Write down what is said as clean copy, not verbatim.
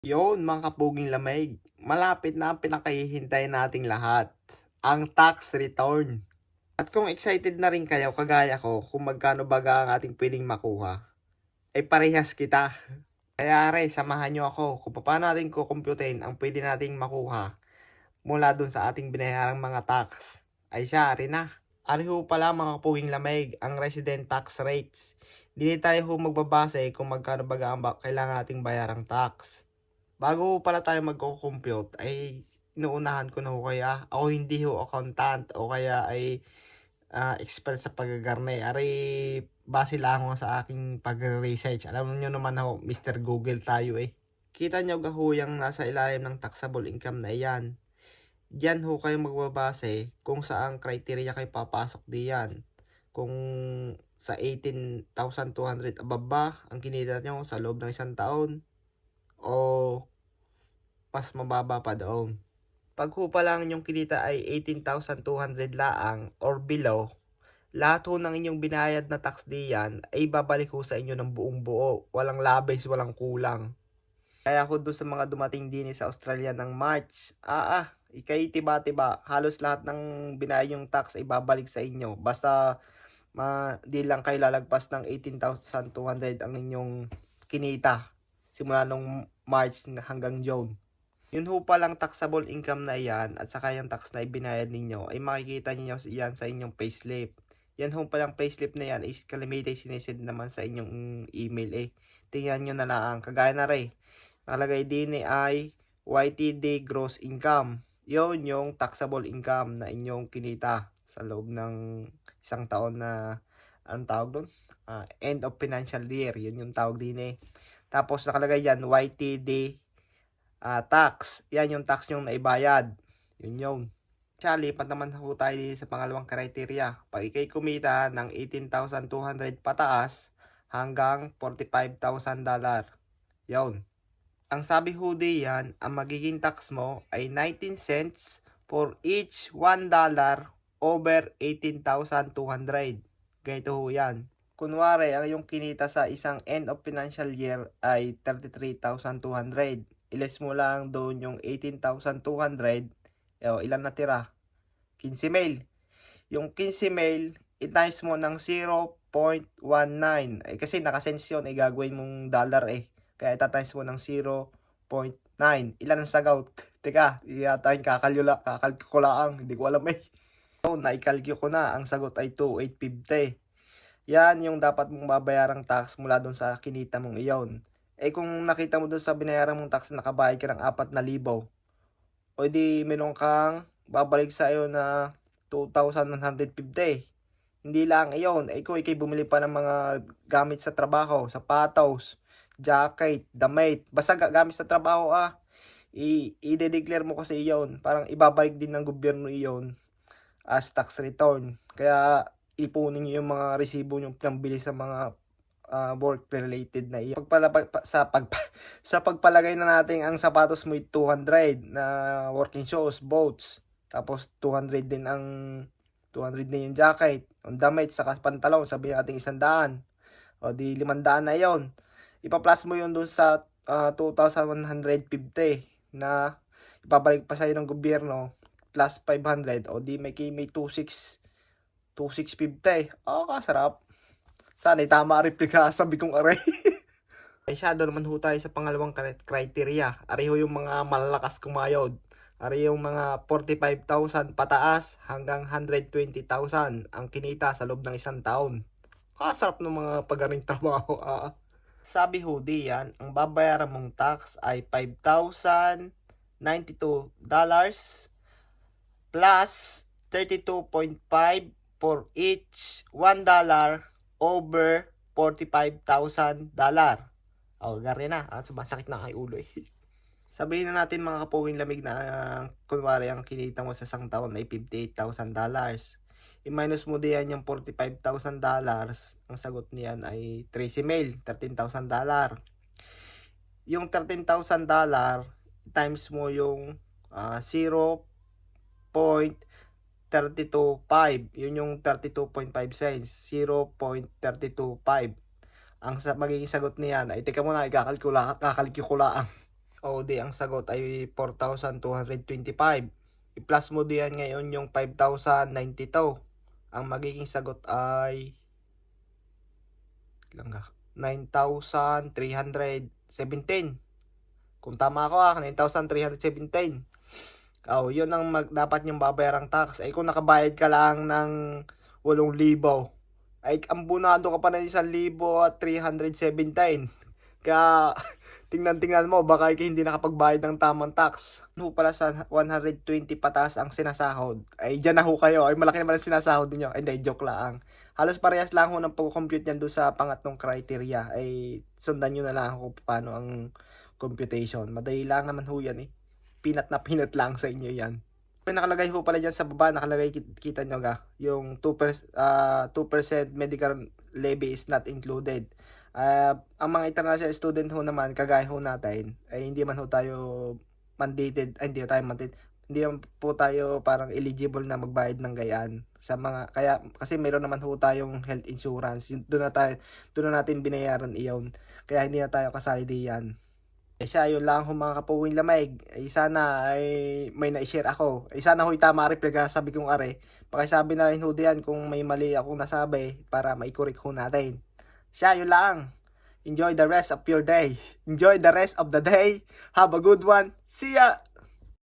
Yon mga kapuging lamig, malapit na ang pinakahihintay nating lahat, ang tax return. At kung excited na rin kayo kagaya ko kung magkano baga ang ating pwedeng makuha, ay parehas kita. Kaya samahan nyo ako kung paano natin kukumputin ang pwede nating makuha mula dun sa ating binayarang mga tax. Ay siya, rin na. Ari ho pala mga kapuging lamig, ang resident tax rates. Hindi tayo ho magbabase kung magkano baga ang kailangan nating bayarang tax. Bago pala tayo magko-compute ay inuunahan ko na ho kaya ako hindi ho accountant o kaya ay expert sa paggagarne. Ari base lang ho sa aking pagre-research. Alam niyo naman ho, Mr. Google tayo eh. Kita nyo gaho yung nasa ilalim ng taxable income na iyan. Diyan ho kayo magbabase kung saang criteria kayo papasok diyan. Kung sa 18,200 above ba ang kinita nyo sa loob ng isang taon o mas mababa pa doon. Pag ho pa lang inyong kinita ay 18,200 laang or below, lahat ho ng inyong binayad na tax diyan ay babalik ho sa inyo ng buong buo. Walang labis, walang kulang. Kaya ako doon sa mga dumating din sa Australia ng March, ikay tiba-tiba, halos lahat ng binayad yung tax ay babalik sa inyo. Basta di lang kayo lalagpas ng 18,200 ang inyong kinita simula nung March hanggang June. Yun ho palang taxable income na iyan at saka yung tax na ibinayad ninyo ay makikita niyo iyan sa inyong payslip. Yan ho palang payslip na yan is kalimiday sinesend naman sa inyong email eh. Tingnan nyo na lang. Kagaya na rin. Nakalagay din ay YTD gross income. Yun yung taxable income na inyong kinita sa loob ng isang taon na anong tawag doon? End of financial year. Yun yung tawag din eh. Tapos nakalagay yan YTD tax. Yan yung tax yung naibayad. Yun yun. Lipat naman ho tayo sa pangalawang criteria. Pag ikay kumita ng 18,200 pataas hanggang $45,000. Yun. Ang sabi ho diyan, ang magiging tax mo ay 19 cents for each $1 over 18,200. Ganito ho yan. Kunwari, ang iyong kinita sa isang end of financial year ay 33,200. Iles mo lang doon yung 18,200. Ilan natira? 15 mil. Yung 15 mil, i-times mo ng 0.19. Kasi nakasense yun, gagawin mong dollar eh. Kaya ita-times mo ng 0.9. Ilan ang sagot? Teka, yata yung kakalkulaang. Hindi ko alam eh. So, naikalkyo ko na. Ang sagot ay 2,850. Yan yung dapat mong babayarang tax mula doon sa kinita mong iyon. Kung nakita mo doon sa binayaran mong tax, nakabayad ka ng 4,000. O di meron kang babalik sa iyo na 2,150. Hindi lang iyon. Kung ikay bumili pa ng mga gamit sa trabaho, sapatos, jacket, damit, basta gamit sa trabaho i-declare mo kasi iyon. Parang ibabalik din ng gobyerno iyon as tax return. Kaya ipunin niyo yung mga resibo nyo pinambili sa mga work related na iyon. Sa pagpalagay na natin ang sapatos mo 200 na working shoes, boots. Tapos 200 din ang 200 din yung jacket. Ang damit sa pantalon, sabi natin 100. O di 500 na yon. Ipa-plus mo yun dun sa 2,150 na ipabalik pa sa'yo ng gobyerno plus 500 o di may 2,650. Kasarap. Sana tama rin sabi kong aray. Shadow naman ho tayo sa pangalawang criteria. Ari ho yung mga malalakas kumayod. Ari yung mga 45,000 pataas hanggang 120,000 ang kinita sa loob ng isang taon. Kasarap ng mga pagaring trabaho. Sabi ho diyan, ang babayaran mong tax ay $5,092 plus 32.5 for each $1 over $45,000. Gari na. Sumasakit na kay ulo eh. Sabihin na natin mga kapuging lamig na kunwari ang kinita mo sa isang taon ay $58,000. I-minus mo diyan yung $45,000. Ang sagot niyan ay 13 mil, $13,000. Yung $13,000 times mo yung 0.325. Yun yung 32.5 cents. 0.325. Ang magiging sagot niyan ay teka muna, kakalkula ang O di ang sagot ay 4,225. I-plus mo diyan ngayon yung 5,092. Ang magiging sagot ay 9,317. Kung tama ako 9,317. Yun ang dapat yung babayarang tax. Ay kung nakabayad ka lang ng 8,000, ay ambunado ka pa ng 1,317. Kaya tingnan mo, baka hindi nakapagbayad ng tamang tax. Ano pala sa 120 pataas ang sinasahod? Ay dyan na ho kayo. Ay malaki naman ang sinasahod niyo. Ay hindi, joke lang. Halos parehas lang ho ng pag-compute yan doon sa pangatlong criteria. Ay sundan nyo na lang kung paano ang computation. Madali lang naman ho yan eh. Pinat na pinat lang sa inyo yan. May nakalagay ho pala dyan sa baba, nakalagay, kita nyo ga, yung 2% medical levy is not included. Ang mga international student ho naman, kagaya ho natin, ay hindi man ho tayo mandated, ay hindi tayo mandated, hindi naman po tayo parang eligible na magbayad ng gayaan sa mga, kaya kasi meron naman ho tayong health insurance, doon na natin binayaran iyon, kaya hindi na tayo kasali diyan. Siya, yun lang ho mga kapuwing lamig. Sana ay may na-share ako. Sana ho'y tama rin sabi kong are. Pakisabi na rin ho diyan kung may mali akong nasabi para mai-correct ho natin. Siya, yun lang. Enjoy the rest of your day. Enjoy the rest of the day. Have a good one. See ya!